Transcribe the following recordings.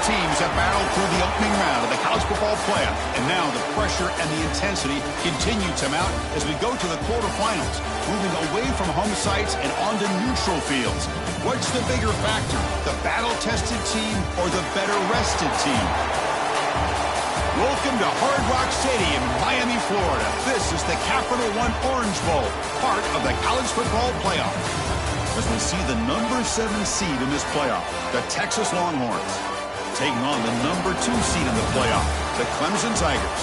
teams have battled through the opening round of the college football playoff, and now the pressure and the intensity continue to mount as we go to the quarterfinals, moving away from home sites and onto neutral fields. What's the bigger factor, the battle-tested team or the better-rested team? Welcome to Hard Rock Stadium in Miami, Florida. This is the Capital One Orange Bowl, part of the college football playoff. As we see the number 7 seed in this playoff, the Texas Longhorns, taking on the number 2 seed in the playoff, the Clemson Tigers.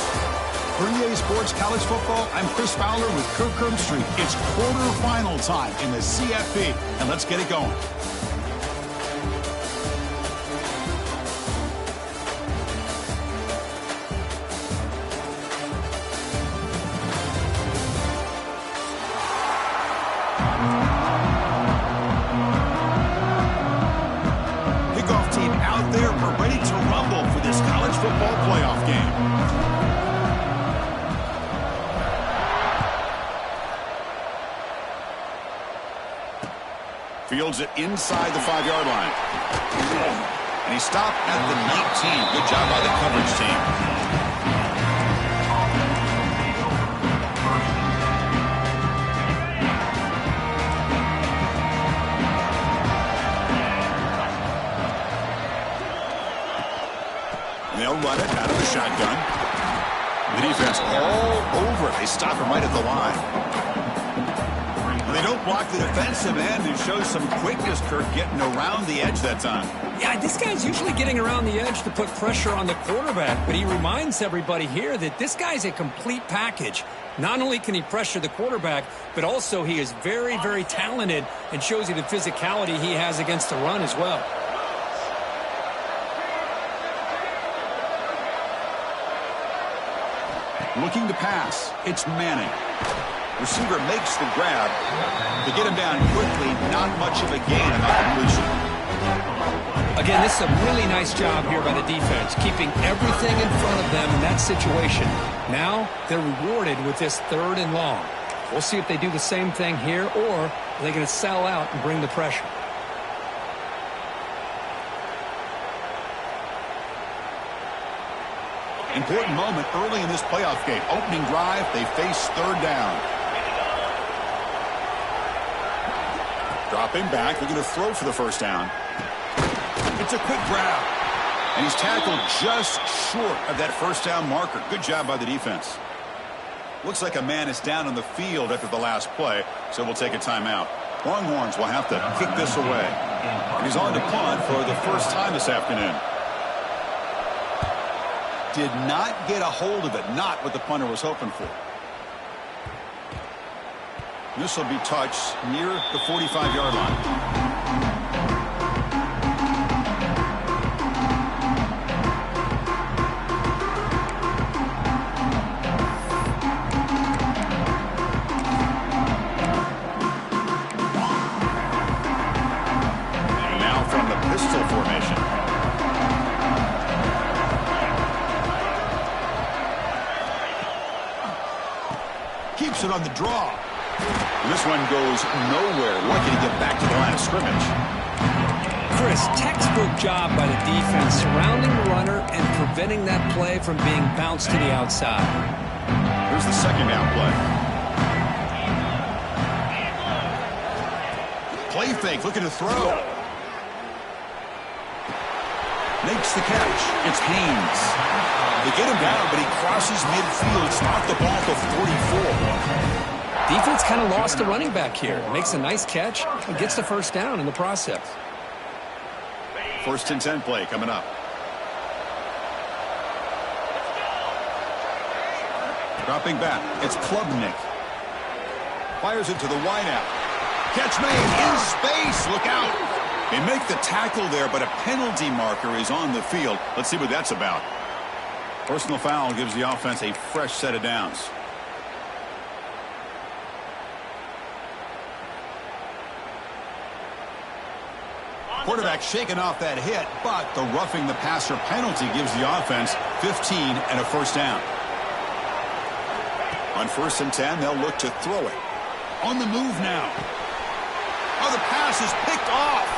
For EA Sports College Football, I'm Chris Fowler with Kirk Herbstreit. It's quarterfinal time in the CFP, and let's get it going. Fields it inside the 5-yard line. And he stopped at the 19. Good job by the coverage team. And they'll run it out of the shotgun. The defense all over it. They stop him right at the line. They don't block the defensive end and show some quickness, Kirk, getting around the edge that time. Yeah, this guy's usually getting around the edge to put pressure on the quarterback, but he reminds everybody here that this guy's a complete package. Not only can he pressure the quarterback, but also he is very, very talented and shows you the physicality he has against the run as well. Looking to pass, it's Manning. Receiver makes the grab. They get him down quickly. Not much of a gain on that completion. Again, this is a really nice job here by the defense, keeping everything in front of them in that situation. Now they're rewarded with this 3rd and long. We'll see if they do the same thing here, or are they going to sell out and bring the pressure? Important moment early in this playoff game. Opening drive, they face 3rd down. Dropping back, they're going to throw for the 1st down. It's a quick grab. And he's tackled just short of that 1st down marker. Good job by the defense. Looks like a man is down on the field after the last play, so we'll take a timeout. Longhorns will have to kick this away. And he's on to punt for the first time this afternoon. Did not get a hold of it, not what the punter was hoping for. This will be touched near the 45-yard line. And now from the pistol formation. Keeps it on the draw. This one goes nowhere. Lucky to get back to the line of scrimmage. Chris, textbook job by the defense surrounding the runner and preventing that play from being bounced to the outside. Here's the 2nd down play. Play fake, looking to throw. Makes the catch. It's Haynes. They get him down, but he crosses midfield. Stopped the ball to 44. Defense kind of lost the running back here. Makes a nice catch and gets the 1st down in the process. 1st and 10 play coming up. Dropping back. It's Klubnik. Fires it to the wideout. Catch made in space. Look out. They make the tackle there, but a penalty marker is on the field. Let's see what that's about. Personal foul gives the offense a fresh set of downs. Quarterback shaking off that hit, but the roughing the passer penalty gives the offense 15 and a 1st down. On 1st and 10, they'll look to throw it. On the move now. Oh, the pass is picked off.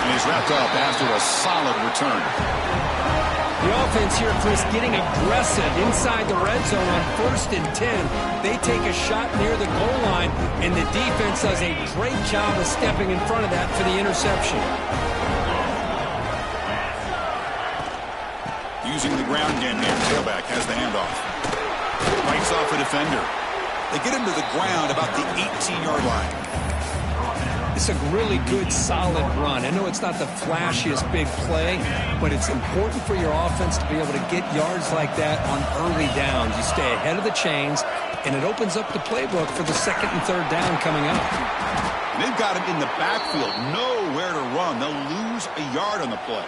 And he's wrapped up after a solid return. The offense here, Chris, getting aggressive inside the red zone on 1st and 10. They take a shot near the goal line, and the defense does a great job of stepping in front of that for the interception. Using the ground game here. Tailback has the handoff. Fights off a defender. They get him to the ground about the 18-yard line. It's a really good, solid run. I know it's not the flashiest big play, but it's important for your offense to be able to get yards like that on early downs. You stay ahead of the chains, and it opens up the playbook for the 2nd and 3rd down coming up. And they've got him in the backfield. Nowhere to run. They'll lose a yard on the play.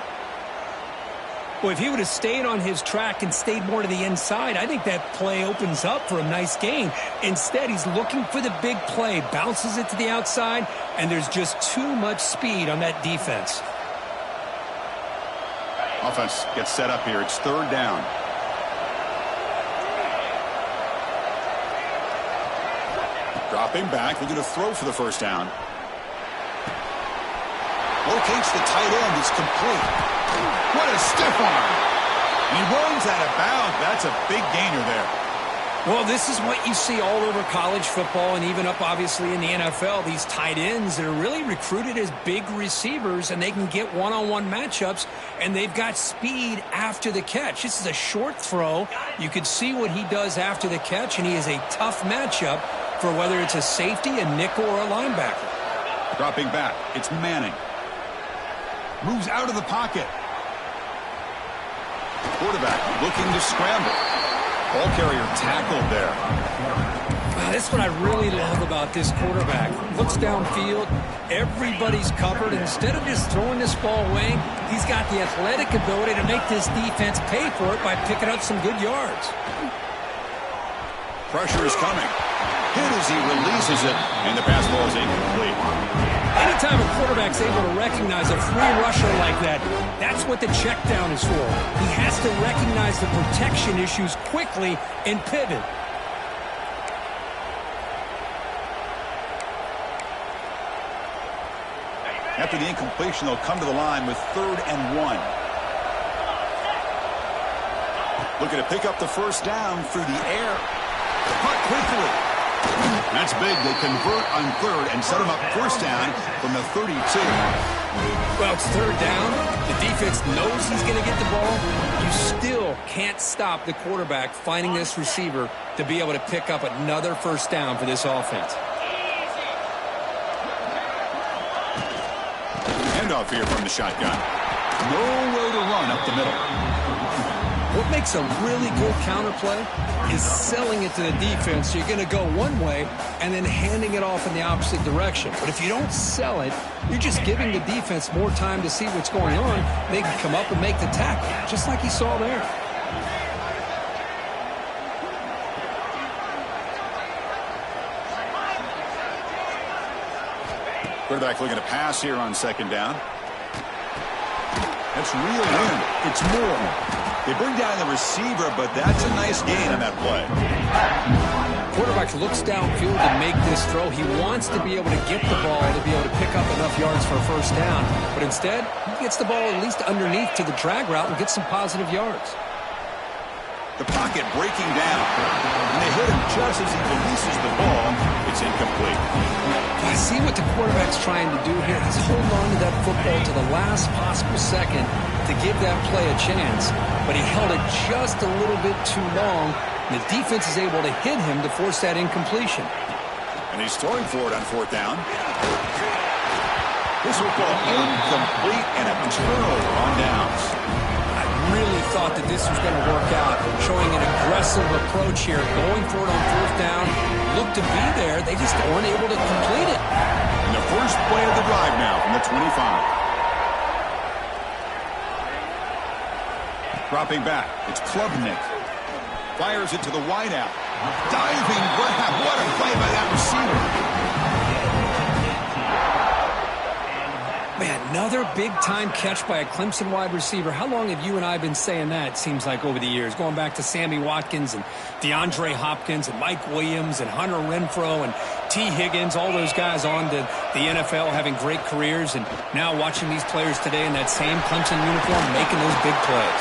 Well, if he would have stayed on his track and stayed more to the inside, I think that play opens up for a nice gain. Instead, he's looking for the big play, bounces it to the outside, and there's just too much speed on that defense. Offense gets set up here. It's 3rd down. Dropping back. They're going to throw for the 1st down. Locates the tight end. It's complete. What a stiff arm. He runs out of bounds. That's a big gainer there. Well, this is what you see all over college football and even up, obviously, in the NFL. These tight ends that are really recruited as big receivers, and they can get one-on-one matchups, and they've got speed after the catch. This is a short throw. You can see what he does after the catch, and he is a tough matchup for whether it's a safety, a nickel, or a linebacker. Dropping back. It's Manning. Moves out of the pocket. Quarterback looking to scramble. Ball carrier tackled there. That's what I really love about this quarterback. Looks downfield. Everybody's covered. Instead of just throwing this ball away, he's got the athletic ability to make this defense pay for it by picking up some good yards. Pressure is coming. Hit as he releases it, and the pass ball is incomplete. Anytime a quarterback's able to recognize a free rusher like that, that's what the check down is for. He has to recognize the protection issues quickly and pivot. After the incompletion, they'll come to the line with 3rd and 1. Looking to pick up the 1st down through the air. Cut quickly. That's big. They convert on 3rd and set him up 1st down from the 32. Well, it's 3rd down. The defense knows he's going to get the ball. You still can't stop the quarterback finding this receiver to be able to pick up another 1st down for this offense. Handoff here from the shotgun. No way to run up the middle. What makes a really good counter play is selling it to the defense. So you're going to go one way and then handing it off in the opposite direction. But if you don't sell it, you're just giving the defense more time to see what's going on. They can come up and make the tackle, just like you saw there. Quarterback looking to pass here on 2nd down. That's real wind. It's more. They bring down the receiver, but that's a nice gain on that play. Quarterback looks downfield to make this throw. He wants to be able to get the ball to be able to pick up enough yards for a 1st down. But instead, he gets the ball at least underneath to the drag route and gets some positive yards. The pocket breaking down. And they hit him just as he releases the ball. It's incomplete. I see what the quarterback's trying to do here. He's holding on to that football to the last possible second to give that play a chance. But he held it just a little bit too long. And the defense is able to hit him to force that incompletion. And he's throwing for it on 4th down. This will go incomplete and a turnover on downs. I really thought that this was going to work out, showing an aggressive approach here, going for it on 4th down. Looked to be there. They just weren't able to complete it. And the first play of the drive now from the 25. Dropping back. It's Klubnik. Fires it to the wideout. Diving grab. What a play by that receiver. Man, Another big-time catch by a Clemson wide receiver. How long have you and I been saying that, it seems like, over the years? Going back to Sammy Watkins and DeAndre Hopkins and Mike Williams and Hunter Renfrow and T. Higgins, all those guys on to the NFL having great careers, and now watching these players today in that same Clemson uniform making those big plays.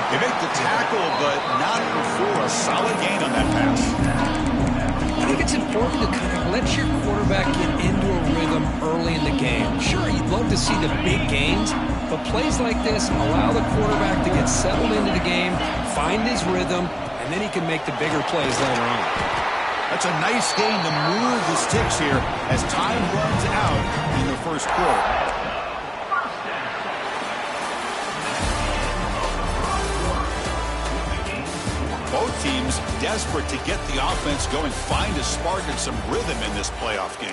They make the tackle, but not before a solid gain on that pass. I think it's important to kind of let your quarterback get into a rhythm early in the game. Sure, you'd love to see the big gains, but plays like this allow the quarterback to get settled into the game, find his rhythm, and then he can make the bigger plays later on. That's a nice gain to move the sticks here as time runs out in the first quarter. Both teams desperate to get the offense going, find a spark and some rhythm in this playoff game.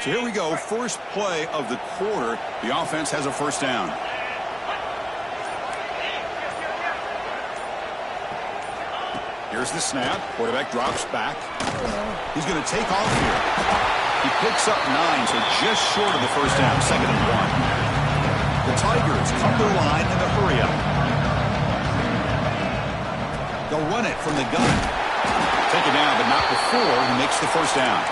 So here we go, first play of the quarter. The offense has a first down. Here's the snap. Quarterback drops back. He's going to take off here. He picks up 9, so just short of the first down, 2nd and 1. The Tigers come to the line in the hurry-up. They'll run it from the gun. Take it down, but not before he makes the first down.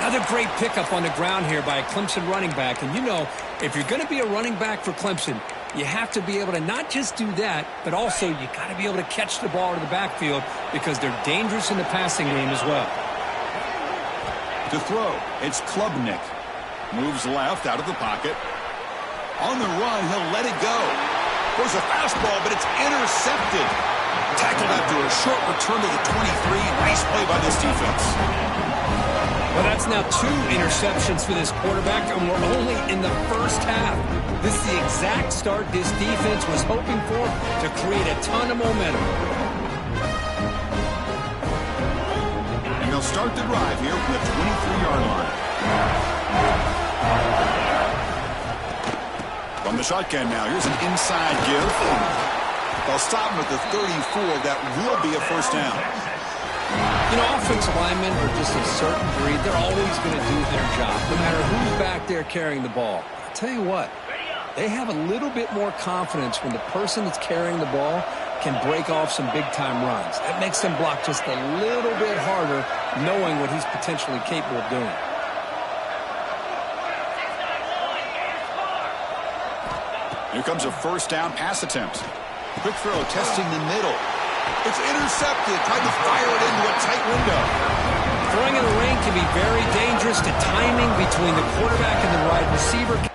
Another great pickup on the ground here by a Clemson running back. And you know, if you're going to be a running back for Clemson, you have to be able to not just do that, but also you got to be able to catch the ball to the backfield because they're dangerous in the passing game as well. To throw, it's Klubnik. Moves left out of the pocket. On the run, he'll let it go. Goes a fastball, but it's intercepted. Tackled after a short return to the 23. Nice play by this defense. Well, that's now 2 interceptions for this quarterback, and we're only in the first half. This is the exact start this defense was hoping for to create a ton of momentum. And they'll start the drive here from the 23-yard line. From the shotgun now, here's an inside give. They'll stop him at the 34. That will be a first down. You know, offensive linemen are just a certain breed. They're always going to do their job, no matter who's back there carrying the ball. I'll tell you what, they have a little bit more confidence when the person that's carrying the ball can break off some big-time runs. That makes them block just a little bit harder, knowing what he's potentially capable of doing. Here comes a first down pass attempt. Quick throw, testing the middle. It's intercepted. Tried to fire it into a tight window. Throwing in the rain can be very dangerous to timing between the quarterback and the wide receiver.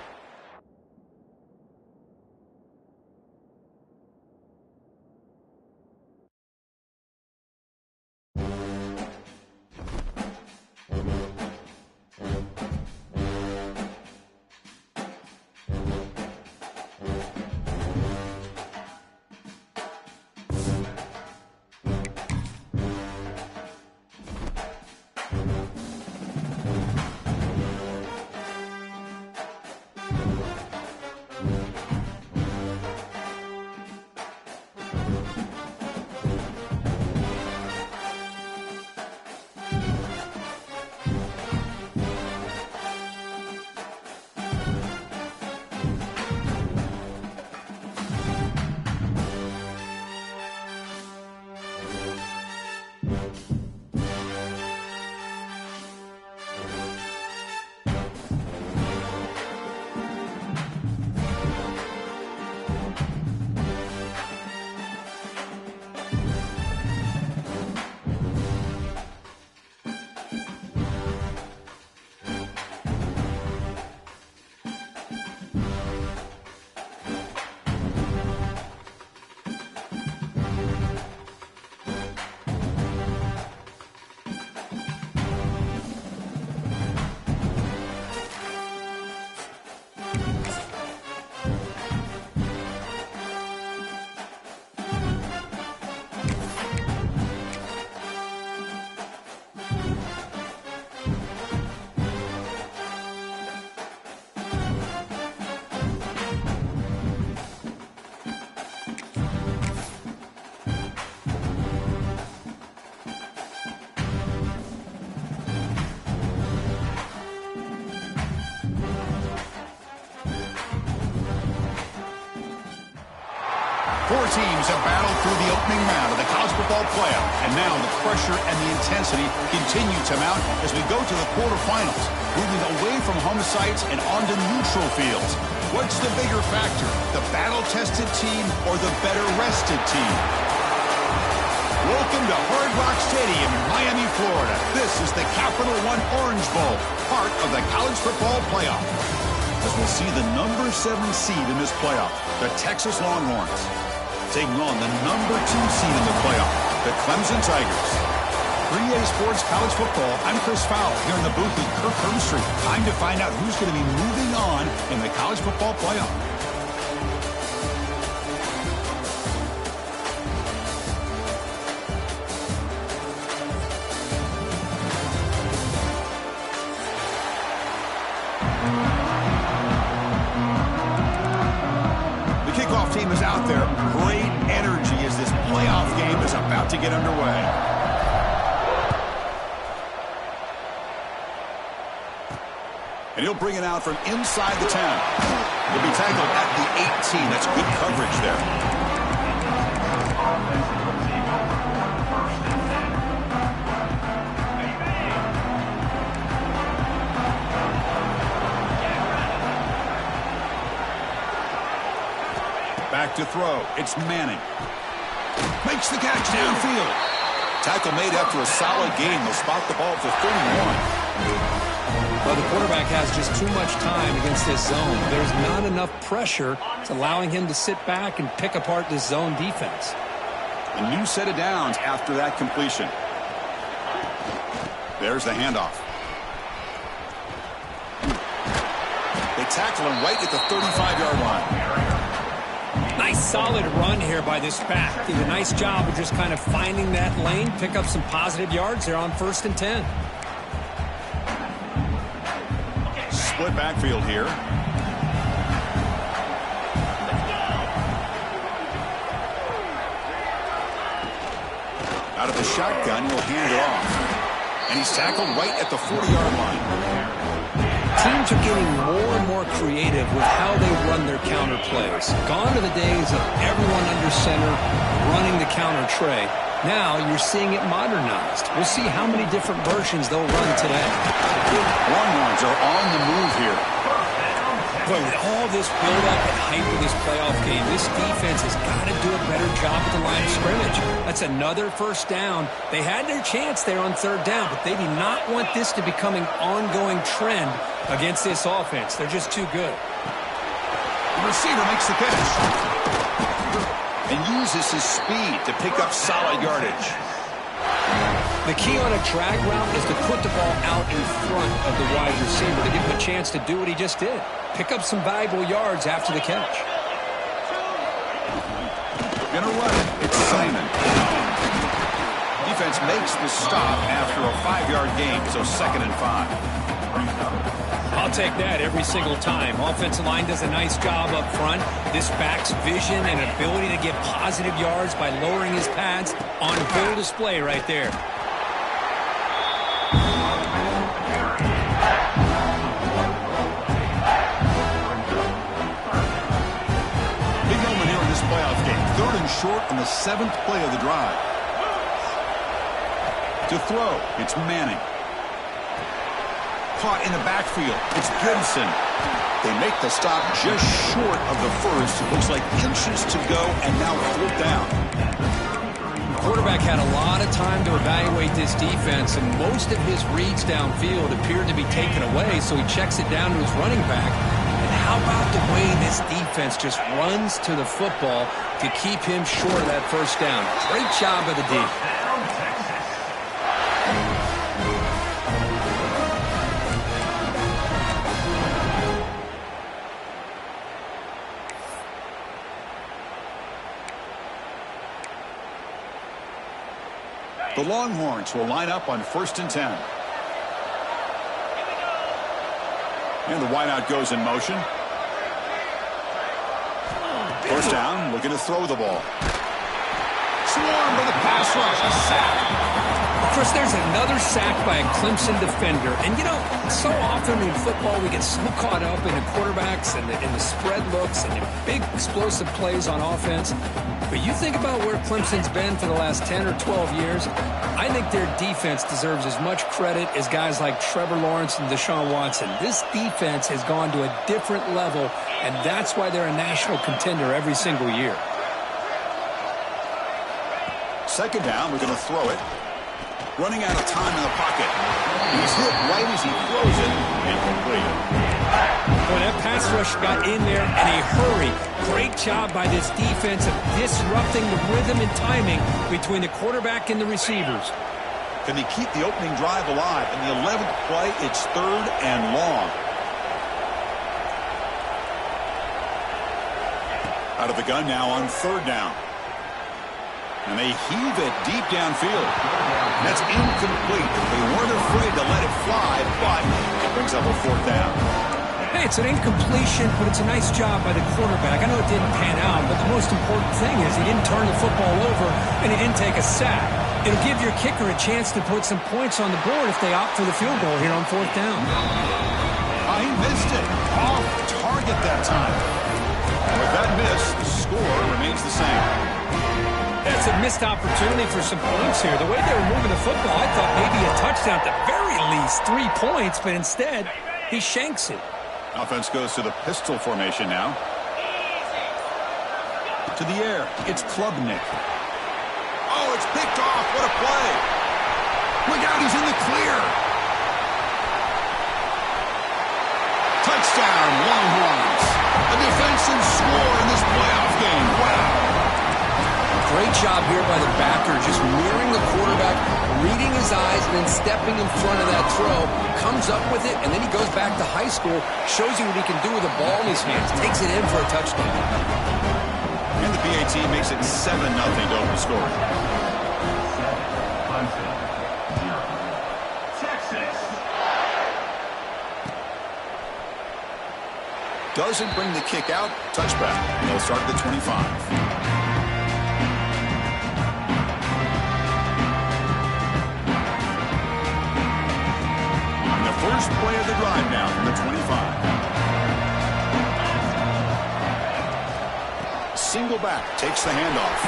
Four teams have battled through the opening round of the college football playoff, and now the pressure and the intensity continue to mount as we go to the quarterfinals, moving away from home sites and onto neutral fields. What's the bigger factor, the battle-tested team or the better-rested team? Welcome to Hard Rock Stadium in Miami, Florida. This is the Capital One Orange Bowl, part of the college football playoff. As we'll see the number 7 seed in this playoff, the Texas Longhorns, taking on the number 2 seed in the playoff, the Clemson Tigers. 3A Sports College Football, I'm Chris Fowle here in the booth with Kirk Herbstreit. Time to find out who's going to be moving on in the college football playoff. Team is out there. Great energy as this playoff game is about to get underway. And he'll bring it out from inside the 10. He'll be tackled at the 18. That's good coverage there. Back to throw. It's Manning. Makes the catch downfield. Tackle made after a solid gain. They'll spot the ball for 31. Well, the quarterback has just too much time against this zone. There's not enough pressure. It's allowing him to sit back and pick apart this zone defense. A new set of downs after that completion. There's the handoff. They tackle him right at the 35-yard line. Nice solid run here by this back. Did a nice job of just kind of finding that lane, pick up some positive yards there on 1st and 10. Split backfield here. Out of the shotgun, he'll hand it off. And he's tackled right at the 40-yard line. Teams are getting more and more creative with how they run their counter plays. Gone are the days of everyone under center running the counter tray. Now you're seeing it modernized. We'll see how many different versions they'll run today. Longhorns are on the move here. Boy, with all this build-up and hype of this playoff game, this defense has got to do a better job at the line of scrimmage. That's another 1st down. They had their chance there on 3rd down, but they do not want this to become an ongoing trend against this offense. They're just too good. The receiver makes the catch and uses his speed to pick up solid yardage. The key on a drag route is to put the ball out in front of the wide receiver to give him a chance to do what he just did. Pick up some valuable yards after the catch. Gonna run it. It's Simon. Defense makes the stop after a 5-yard gain, so 2nd and 5. I'll take that every single time. Offensive line does a nice job up front. This back's vision and ability to get positive yards by lowering his pads on full display right there. Big moment here in this playoff game. 3rd and short on the 7th play of the drive. To throw, it's Manning. Caught in the backfield. It's Gibson. They make the stop just short of the 1st. Looks like inches to go, and now 4th down. The quarterback had a lot of time to evaluate this defense, and most of his reads downfield appeared to be taken away, so he checks it down to his running back. And how about the way this defense just runs to the football to keep him short of that 1st down? Great job of the D. The Longhorns will line up on 1st and 10. And the wideout goes in motion. 1st down, looking to throw the ball. Swarmed by the pass rush, a sack. Chris, there's another sack by a Clemson defender. And, you know, so often in football we get so caught up in the quarterbacks and the spread looks and the big explosive plays on offense. But you think about where Clemson's been for the last 10 or 12 years, I think their defense deserves as much credit as guys like Trevor Lawrence and Deshaun Watson. This defense has gone to a different level, and that's why they're a national contender every single year. Second down, we're going to throw it. Running out of time in the pocket. He's hit right as he throws it. Incomplete. Well, that pass rush got in there in a hurry. Great job by this defense of disrupting the rhythm and timing between the quarterback and the receivers. Can they keep the opening drive alive? In the 11th play, it's 3rd and long. Out of the gun now on 3rd down. And they heave it deep downfield. That's incomplete. They weren't afraid to let it fly, but it brings up a 4th down. Hey, it's an incompletion, but it's a nice job by the quarterback. I know it didn't pan out, but the most important thing is he didn't turn the football over and he didn't take a sack. It'll give your kicker a chance to put some points on the board if they opt for the field goal here on 4th down. He missed it. Off target that time. And with that miss, the score remains the same. That's a missed opportunity for some points here. The way they were moving the football, I thought maybe a touchdown at the very least, 3 points, but instead, he shanks it. Offense goes to the pistol formation now. To the air, it's Klubnik. Oh, it's picked off. What a play. Look out, he's in the clear. Touchdown, Longhorns. A defensive score in this playoff game. Wow. Great job here by the backer, just mirroring the quarterback, reading his eyes, and then stepping in front of that throw. Comes up with it, and then he goes back to high school, shows you what he can do with the ball in his hands, takes it in for a touchdown. And the PAT makes it 7-0 to open the score. Doesn't bring the kick out. Touchback. And they'll start at the 25. First play of the drive now from the 25. Single back takes the handoff.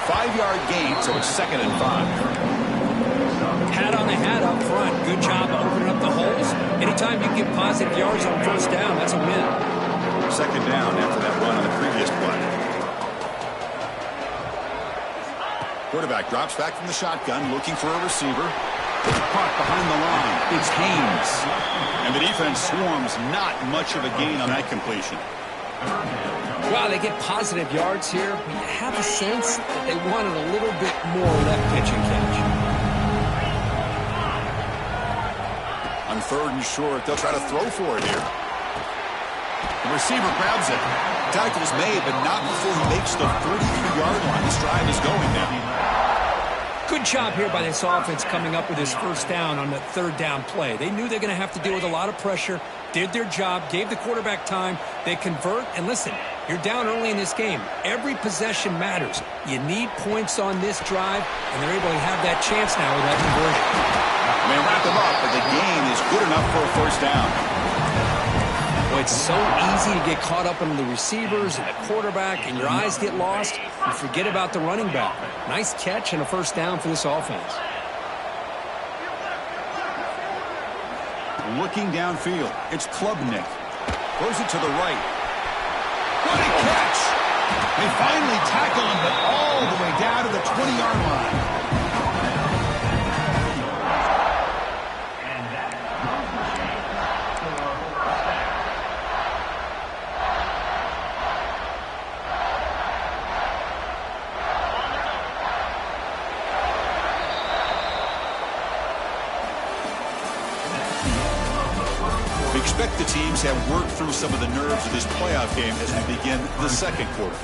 5-yard gain, so it's 2nd and 5. Hat on a hat up front. Good job opening up the holes. Anytime you get positive yards on 1st down, that's a win. 2nd down after that run on the previous play. Quarterback drops back from the shotgun, looking for a receiver. Caught behind the line. It's Haynes. And the defense swarms, not much of a gain on that completion. Wow, they get positive yards here, but you have a sense that they wanted a little bit more left pitch and catch. On 3rd and short, they'll try to throw for it here. The receiver grabs it. Tackle's made, but not before he makes the 33-yard line. This drive is going now. Good job here by this offense coming up with his 1st down on the 3rd down play. They knew they're going to have to deal with a lot of pressure, did their job, gave the quarterback time. They convert, and listen, you're down early in this game. Every possession matters. You need points on this drive, and they're able to have that chance now with that conversion. They wrap them up, but the gain is good enough for a 1st down. Well, it's so easy to get caught up in the receivers and the quarterback, and your eyes get lost. You forget about the running back. Nice catch and a 1st down for this offense. Looking downfield, it's Klubnik. Throws it to the right. What a catch! They finally tackle him, but all the way down to the 20-yard line. Expect the teams have worked through some of the nerves of this playoff game as we begin the 2nd quarter.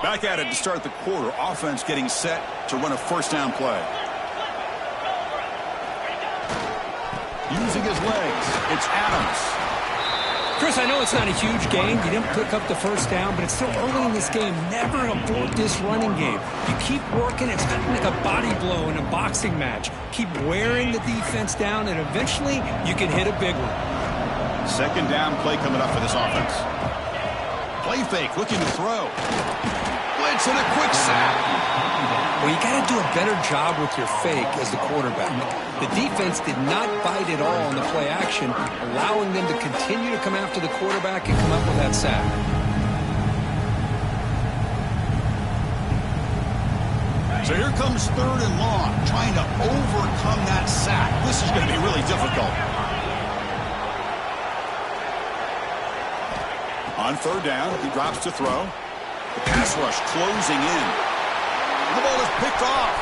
Back at it to start the quarter. Offense getting set to run a 1st down play. using his legs. It's Adams. Chris, I know it's not a huge gain. You didn't pick up the first down, but it's still early in this game. Never abort this running game. You keep working. It's kind of like a body blow in a boxing match. Keep wearing the defense down, and eventually you can hit a big one. Second down play coming up for this offense. Play fake, looking to throw. Blitz and a quick sack. Well, you got to do a better job with your fake as the quarterback. The defense did not bite at all on the play action, allowing them to continue to come after the quarterback and come up with that sack. So here comes third and long, trying to overcome that sack. This is going to be really difficult. On third down, he drops to throw. The pass rush closing in. The ball is picked off.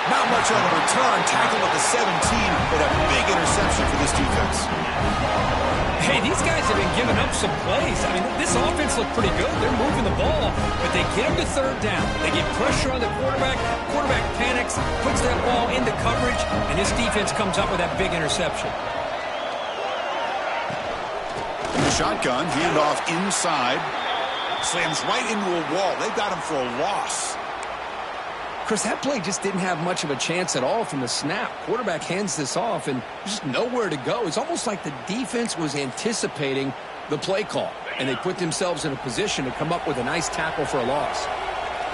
Not much on the return. Tackled at the 17, but a big interception for this defense. Hey, these guys have been giving up some plays. I mean, this offense looked pretty good. They're moving the ball, but they get them to third down. They get pressure on the quarterback. Quarterback panics, puts that ball into coverage, and this defense comes up with that big interception. Shotgun, handoff inside. Slams right into a wall. They got him for a loss. Chris, that play just didn't have much of a chance at all from the snap. Quarterback hands this off, and there's just nowhere to go. It's almost like the defense was anticipating the play call, and they put themselves in a position to come up with a nice tackle for a loss.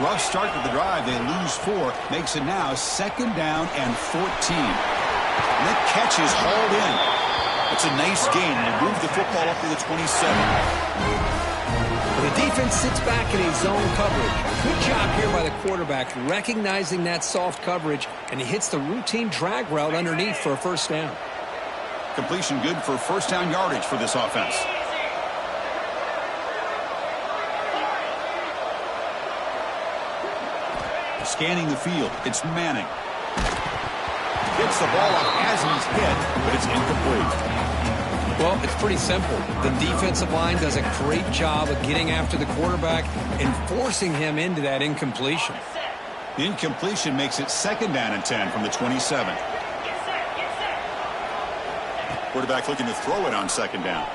Rough start to the drive. They lose 4. Makes it now second down and 14. And that catch is hauled in. It's a nice gain. They move the football up to the 27. The defense sits back in a zone coverage. Good job here by the quarterback, recognizing that soft coverage, and he hits the routine drag route underneath for a first down. Completion good for first down yardage for this offense. Scanning the field, it's Manning. Gets the ball up as he's hit, but it's incomplete. Well, it's pretty simple. The defensive line does a great job of getting after the quarterback and forcing him into that incompletion. The incompletion makes it second down and 10 from the 27. Quarterback looking to throw it on second down.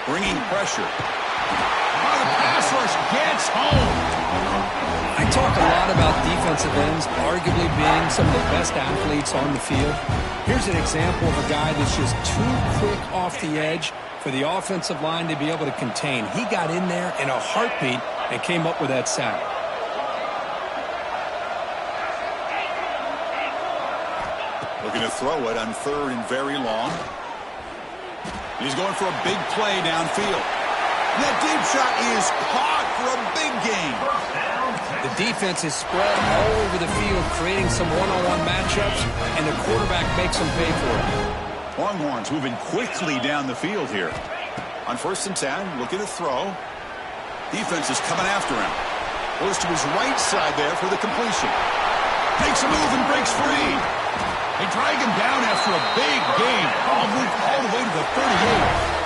Bringing pressure. Oh, the pass rush gets home. I talk a lot about defensive ends arguably being some of the best athletes on the field. Here's an example of a guy that's just too quick off the edge for the offensive line to be able to contain. He got in there in a heartbeat and came up with that sack. Looking to throw it on third and very long. He's going for a big play downfield. And that deep shot is caught for a big gain. The defense is spread all over the field, creating some one-on-one matchups, and the quarterback makes them pay for it. Longhorns moving quickly down the field here. On first and 10, looking to throw. Defense is coming after him. Goes to his right side there for the completion. Takes a move and breaks free. They drag him down after a big gain. Ball moved all the way to the 38.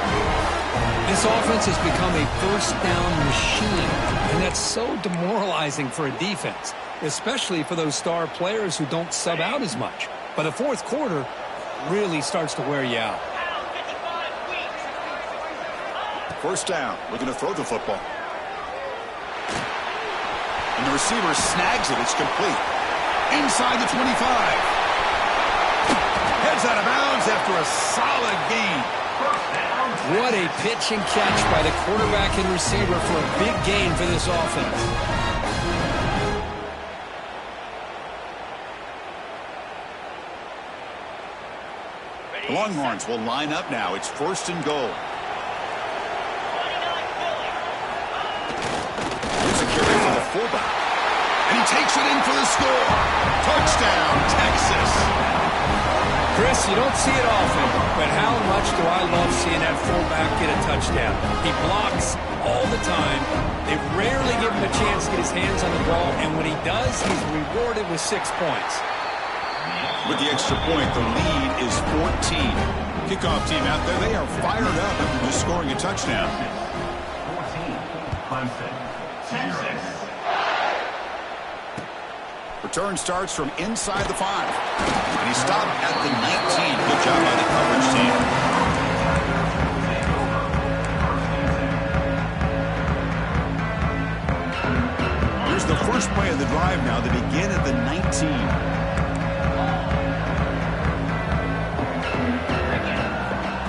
This offense has become a first down machine, and that's so demoralizing for a defense, especially for those star players who don't sub out as much. But the fourth quarter really starts to wear you out. First down, looking to throw the football. And the receiver snags it. It's complete. Inside the 25. Heads out of bounds after a solid gain. What a pitch and catch by the quarterback and receiver for a big gain for this offense. The Longhorns will line up now. It's first and goal. Here's a carry for the fullback. And he takes it in for the score. Touchdown, Texas. Chris, you don't see it often, but how much do I love seeing that fullback get a touchdown. He blocks all the time. They rarely give him a chance to get his hands on the ball, and when he does, he's rewarded with 6 points. With the extra point, the lead is 14. Kickoff team out there, they are fired up after just scoring a touchdown. 14, Clemson, 10-6. Return starts from inside the 5. And he stopped at the 19. Good job by the coverage team. Here's the first play of the drive now. They begin at the 19.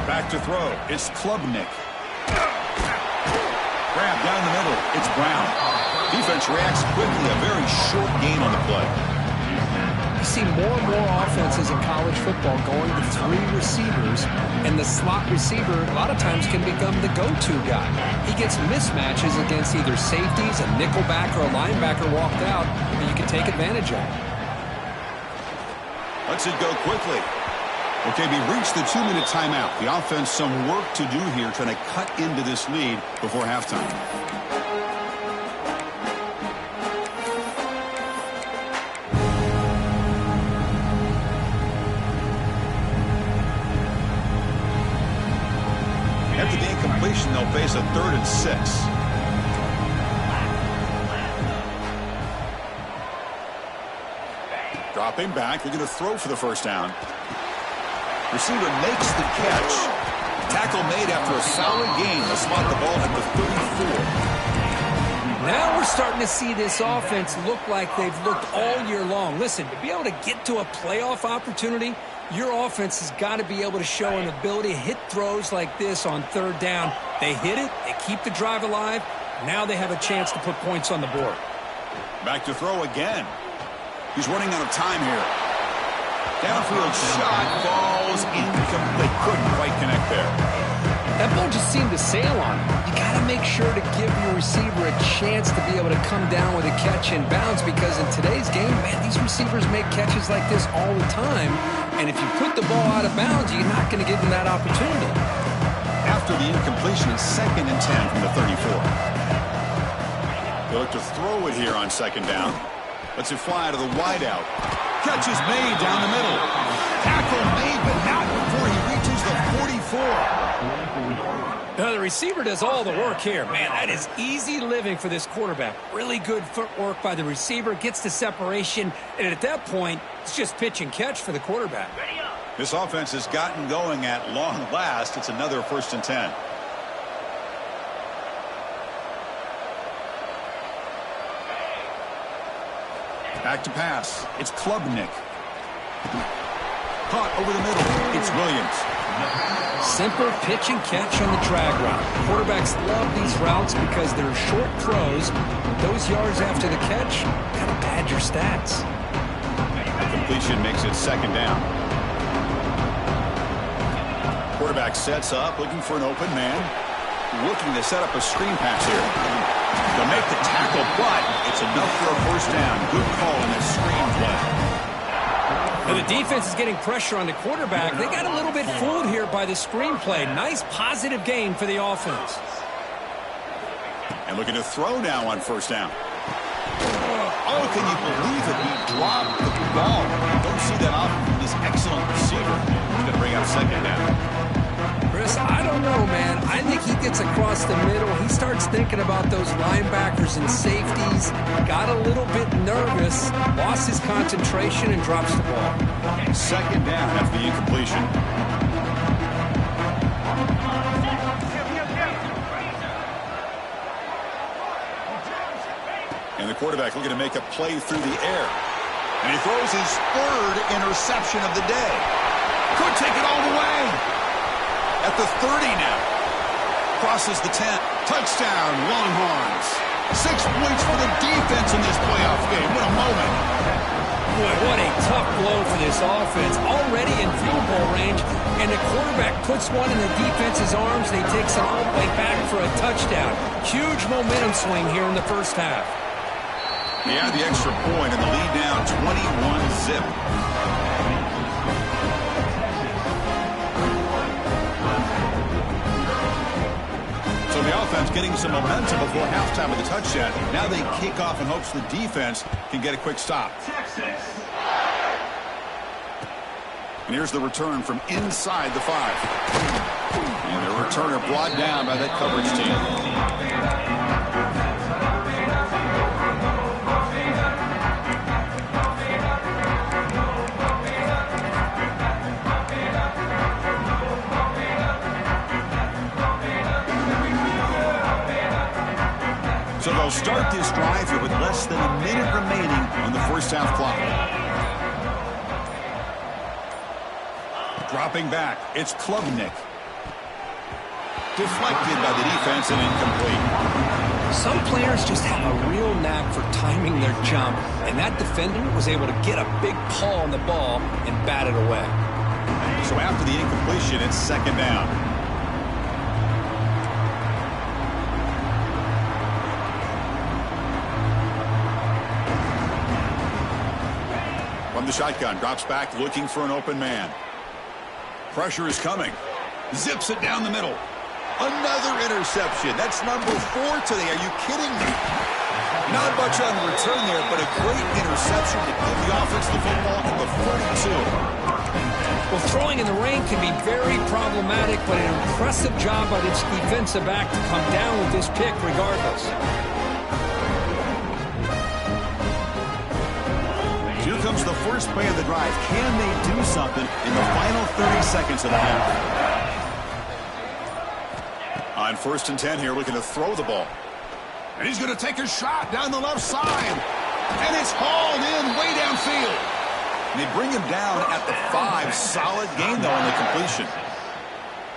Back to throw. It's Klubnik. Grab down the middle. It's Brown. Defense reacts quickly. A very short gain on the play. You see more and more offenses in college football going to 3 receivers, and the slot receiver a lot of times can become the go-to guy. He gets mismatches against either safeties, a nickelback, or a linebacker walked out, and you can take advantage of it. Lets it go quickly. Okay, we reached the 2-minute timeout. The offense some work to do here, trying to cut into this lead before halftime. After the incompletion, they'll face a 3rd and 6. Dropping back, they're going to throw for the first down. Receiver makes the catch. Tackle made after a solid gain. They'll spot the ball at the 34. Now we're starting to see this offense look like they've looked all year long. Listen, to be able to get to a playoff opportunity, your offense has got to be able to show an ability to hit throws like this on 3rd down. They hit it, they keep the drive alive. Now they have a chance to put points on the board. Back to throw again. He's running out of time here. Downfield shot falls incomplete. Couldn't quite connect there. That ball just seemed to sail on him. You got to make sure to give your receiver a chance to be able to come down with a catch in bounds, because in today's game, man, these receivers make catches like this all the time. And if you put the ball out of bounds, you're not going to give them that opportunity. After the incompletion, it's 2nd and 10 from the 34. They look to throw it here on 2nd down. Lets it fly to the wideout. Catch is made down the middle. Tackle made, but not before he reaches the 44. Now the receiver does all the work here. Man, that is easy living for this quarterback. Really good footwork by the receiver, gets the separation, and at that point, it's just pitch and catch for the quarterback. This offense has gotten going at long last. It's another 1st and 10. Back to pass. It's Klubnik. Caught over the middle. It's Williams. Simple pitch and catch on the drag route. Quarterbacks love these routes because they're short throws. Those yards after the catch kind of pad your stats. Completion makes it 2nd down. Quarterback sets up, looking for an open man. Looking to set up a screen pass here. They'll make the tackle, but it's enough for a 1st down. Good call in that screen play. Now the defense is getting pressure on the quarterback. They got a little bit fooled here by the screen play. Nice positive gain for the offense. And looking to throw now on 1st down. Oh, can you believe it? He dropped the ball. Don't see that often from this excellent receiver. He's going to bring up 2nd down. Chris, I don't know, man. I think he gets across the middle. He starts thinking about those linebackers and safeties. Got a little bit nervous, lost his concentration, and drops the ball. 2nd down after the incompletion. And the quarterback looking to make a play through the air. And he throws his 3rd interception of the day. Could take it all the way. At the 30 now. Crosses the 10. Touchdown, Longhorns. 6 points for the defense in this playoff game. What a moment. Boy, what a tough blow for this offense. Already in field goal range, and the quarterback puts one in the defense's arms, and he takes it all the way back for a touchdown. Huge momentum swing here in the 1st half. He had the extra point, and the lead now 21-zip. So the offense getting some momentum before halftime with the touchdown. Now they kick off in hopes the defense can get a quick stop. And here's the return from inside the 5. And the returner brought down by that coverage team. So they'll start this drive here with less than a minute remaining on the first half clock. Dropping back, it's Klubnik. Deflected by the defense and incomplete. Some players just have a real knack for timing their jump, and that defender was able to get a big paw on the ball and bat it away. So after the incompletion, it's second down. From the shotgun, drops back looking for an open man. Pressure is coming. Zips it down the middle. Another interception. That's number 4 today. Are you kidding me? Not much on return there, but a great interception to give the offense the football at the 42. Well, throwing in the rain can be very problematic, but an impressive job by this defensive back to come down with this pick regardless. Here comes the first play of the drive. Can they do something in the final 30 seconds of the half? On 1st and 10 here, looking to throw the ball. And he's going to take a shot down the left side. And it's hauled in way downfield. And they bring him down at the 5. Solid gain, though, on the completion.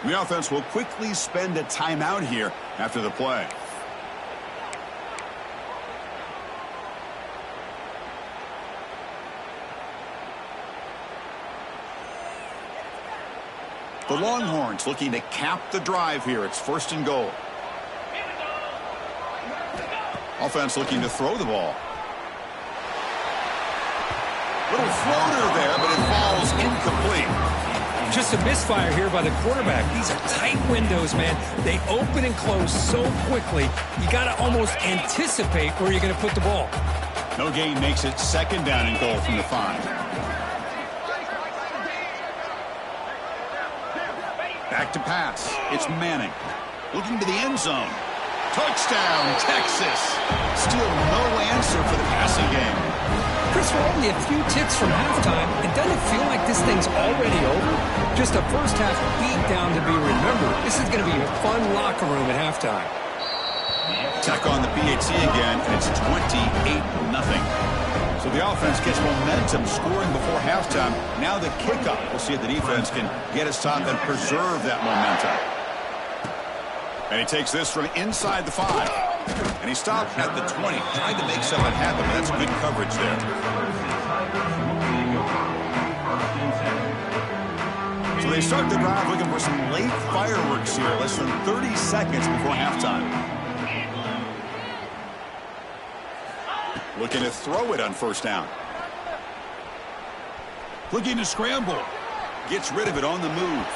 And the offense will quickly spend a timeout here after the play. The Longhorns looking to cap the drive here. It's 1st and goal. Offense looking to throw the ball. Little floater there, but it falls incomplete. Just a misfire here by the quarterback. These are tight windows, man. They open and close so quickly, you got to almost anticipate where you're going to put the ball. No gain makes it 2nd down and goal from the 5. Back to pass. It's Manning. Looking to the end zone. Touchdown, Texas. Still no answer for the passing game. Chris, we're only a few ticks from halftime. It doesn't feel like this thing's already over. Just a first half beatdown to be remembered. This is going to be a fun locker room at halftime. Tech on the PAT again, and it's 28-0. So the offense gets momentum scoring before halftime. Now the kickoff. We'll see if the defense can get his top and preserve that momentum. And he takes this from inside the 5. And he stopped at the 20. Tried to make something happen, but that's good coverage there. So they start the drive looking for some late fireworks here. Less than 30 seconds before halftime. Looking to throw it on 1st down. Looking to scramble. Gets rid of it on the move.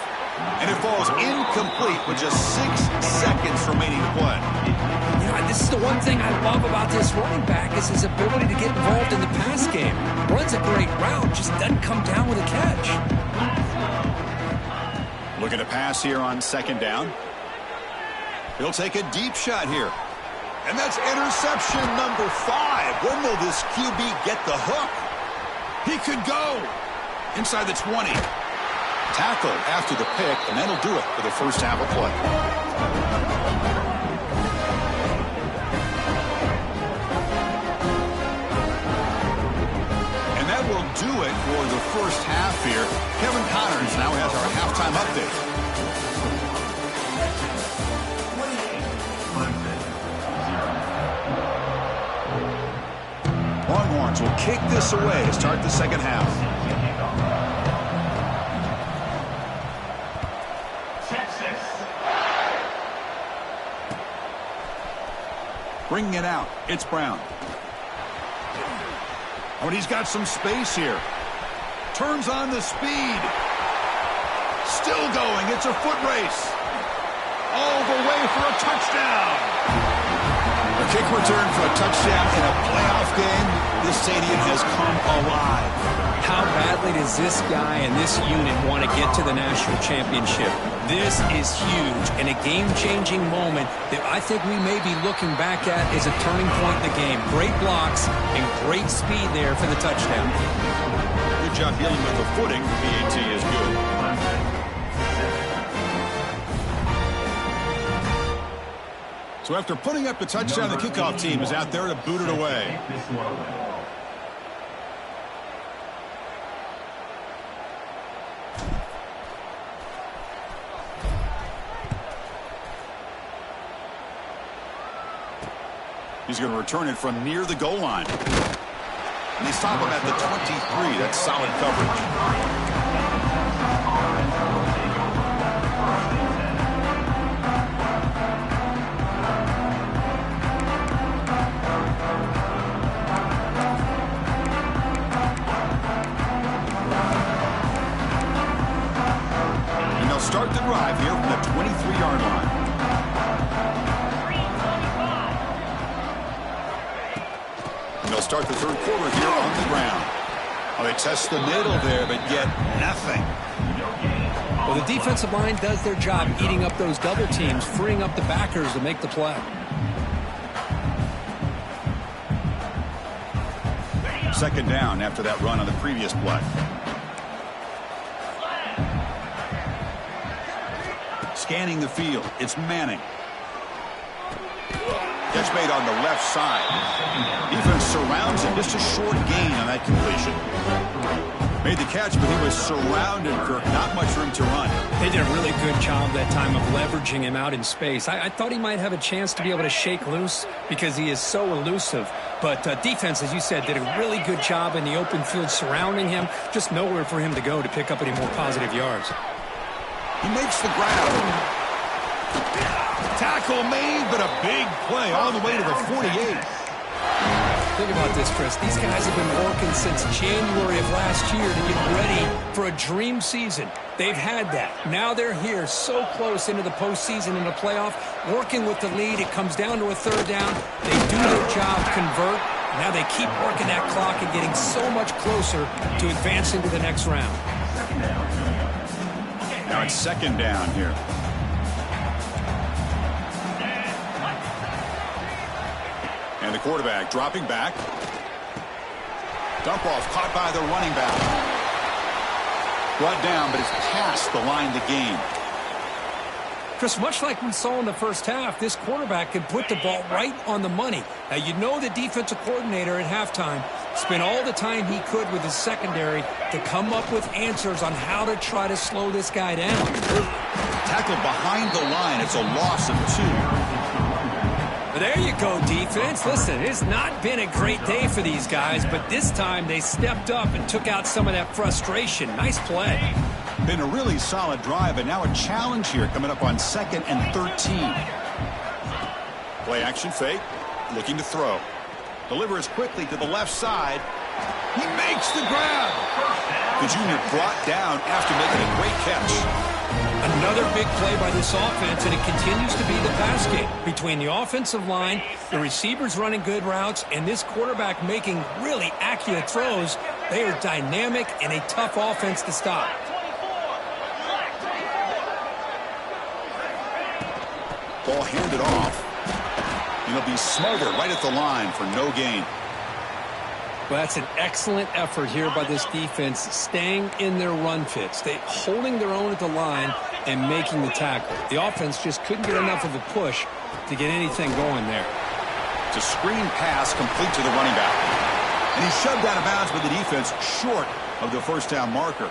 And it falls incomplete with just 6 seconds remaining to play. Yeah, this is the one thing I love about this running back is his ability to get involved in the pass game. Runs a great route, just doesn't come down with a catch. Looking to pass here on 2nd down. He'll take a deep shot here. And that's interception number 5. When will this QB get the hook? He could go inside the 20. Tackle after the pick, and that'll do it for the first half of play. And that will do it for the first half here. Kevin Connors now has our halftime update. Longhorns will kick this away to start the second half. Texas. Bringing it out. It's Brown. Oh, and he's got some space here. Turns on the speed. Still going. It's a foot race. All the way for a touchdown. A kick return for a touchdown in a playoff game. This stadium has come alive. How badly does this guy and this unit want to get to the national championship? This is huge and a game-changing moment that I think we may be looking back at as a turning point in the game. Great blocks and great speed there for the touchdown. Good job dealing with the footing. PAT is good. So after putting up the touchdown, the kickoff team is out there to boot it away. He's going to return it from near the goal line. And they stop him at the 23. That's solid coverage. And they'll start the drive here from the 23-yard line. They'll start the third quarter here on the ground. Oh, they test the middle there, but yet nothing. Well, the defensive line does their job eating up those double teams, freeing up the backers to make the play. Second down after that run on the previous play. Scanning the field, it's Manning. Catch made on the left side. Defense surrounds him. Just a short gain on that completion. Made the catch, but he was surrounded, Kirk. Not much room to run. They did a really good job that time of leveraging him out in space. I thought he might have a chance to be able to shake loose because he is so elusive. But defense, as you said, did a really good job in the open field surrounding him. Just nowhere for him to go to pick up any more positive yards. He makes the grab. Tackle made, but a big play all the way to the 48. Think about this, Chris. These guys have been working since January of last year to get ready for a dream season. They've had that. Now they're here so close into the postseason and the playoff, working with the lead. It comes down to a third down. They do their job, convert. Now they keep working that clock and getting so much closer to advancing to the next round. Now it's second down here. And the quarterback dropping back. Dump off caught by the running back. Brought down, but it's past the line to gain. Chris, much like we saw in the first half, this quarterback can put the ball right on the money. Now, you know the defensive coordinator at halftime spent all the time he could with his secondary to come up with answers on how to try to slow this guy down. Tackled behind the line. It's a loss of 2. There you go, defense. Listen, it's not been a great day for these guys, but this time they stepped up and took out some of that frustration. Nice play. Been a really solid drive, and now a challenge here coming up on 2nd and 13. Play action fake, looking to throw. Delivers quickly to the left side. He makes the grab. The junior brought down after making a great catch. Another big play by this offense, and it continues to be the pass game between the offensive line, the receivers running good routes, and this quarterback making really accurate throws. They are dynamic and a tough offense to stop. Ball handed off. He'll be smarter right at the line for no gain. Well, that's an excellent effort here by this defense, staying in their run fits. They holding their own at the line and making the tackle. The offense just couldn't get enough of a push to get anything going there. It's a screen pass complete to the running back. And he's shoved out of bounds by the defense short of the first down marker.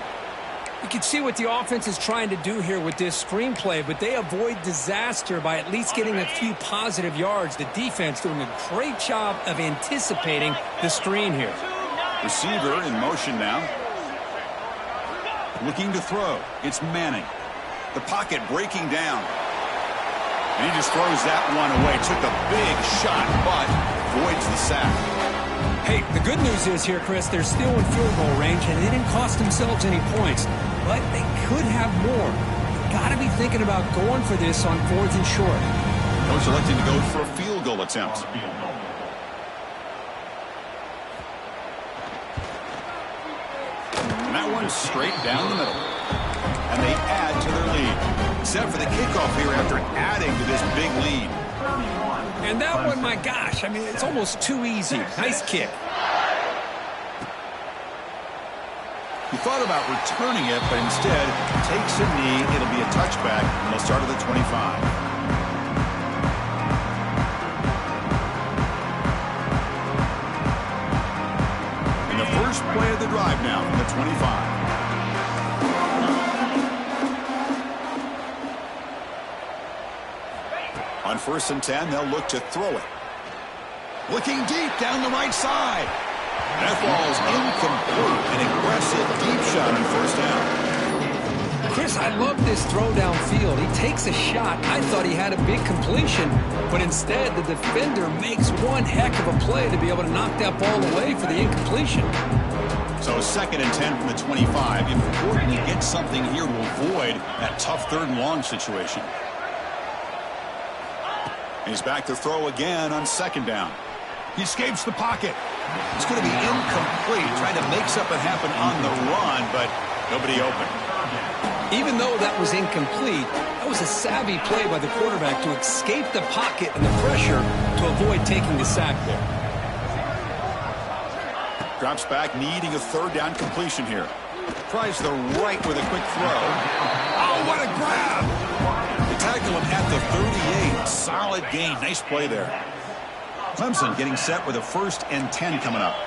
You can see what the offense is trying to do here with this screen play, but they avoid disaster by at least getting a few positive yards. The defense doing a great job of anticipating the screen here. Receiver in motion now. Looking to throw. It's Manning. The pocket breaking down. And he just throws that one away. Took a big shot, but avoids the sack. Hey, the good news is here, Chris, they're still in field goal range, and they didn't cost themselves any points. But they could have more. You've got to be thinking about going for this on 4th and short. Coach electing to go for a field goal attempt. And that one's straight down the middle. And they add to their lead. Except for the kickoff here after adding to this big lead. And that one, my gosh, I mean, it's almost too easy. Nice kick. He thought about returning it, but instead takes a knee. It'll be a touchback, and they'll start at the 25. drive now from the 25. On 1st and 10, they'll look to throw it. Looking deep down the right side. That ball's incomplete. An aggressive deep shot on 1st down. Chris, I love this throw downfield. He takes a shot. I thought he had a big completion, but instead the defender makes one heck of a play to be able to knock that ball away for the incompletion. So 2nd and 10 from the 25. Important to get something here to avoid that tough 3rd and long situation. He's back to throw again on 2nd down. He escapes the pocket. It's going to be incomplete. Trying to make something happen on the run, but nobody open. Even though that was incomplete, that was a savvy play by the quarterback to escape the pocket and the pressure to avoid taking the sack there. Drops back, needing a 3rd down completion here. Tries the right with a quick throw. Oh, what a grab! They tackle him at the 38. Solid gain. Nice play there. Clemson getting set with a 1st and 10 coming up.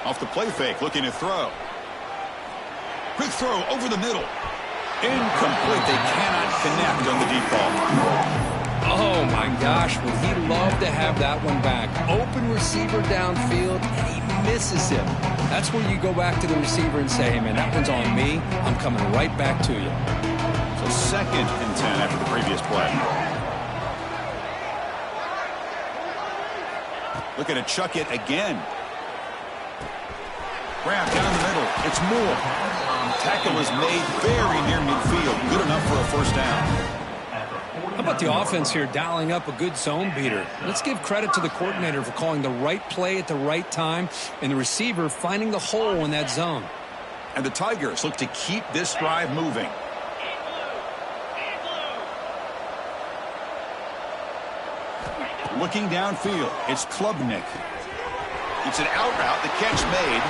Off the play fake, looking to throw. Quick throw over the middle. Incomplete. They cannot connect on the deep ball. Oh, my gosh. Would he love to have that one back. Open receiver downfield, and he misses him. That's where you go back to the receiver and say, hey, man, that one's on me. I'm coming right back to you. So 2nd and 10 after the previous play. Looking to chuck it again. Grab down the middle. It's Moore. Tackle is made very near midfield. Good enough for a 1st down. How about the offense here dialing up a good zone beater? Let's give credit to the coordinator for calling the right play at the right time and the receiver finding the hole in that zone. And the Tigers look to keep this drive moving. Looking downfield, it's Klubnik. It's an out route, the catch made.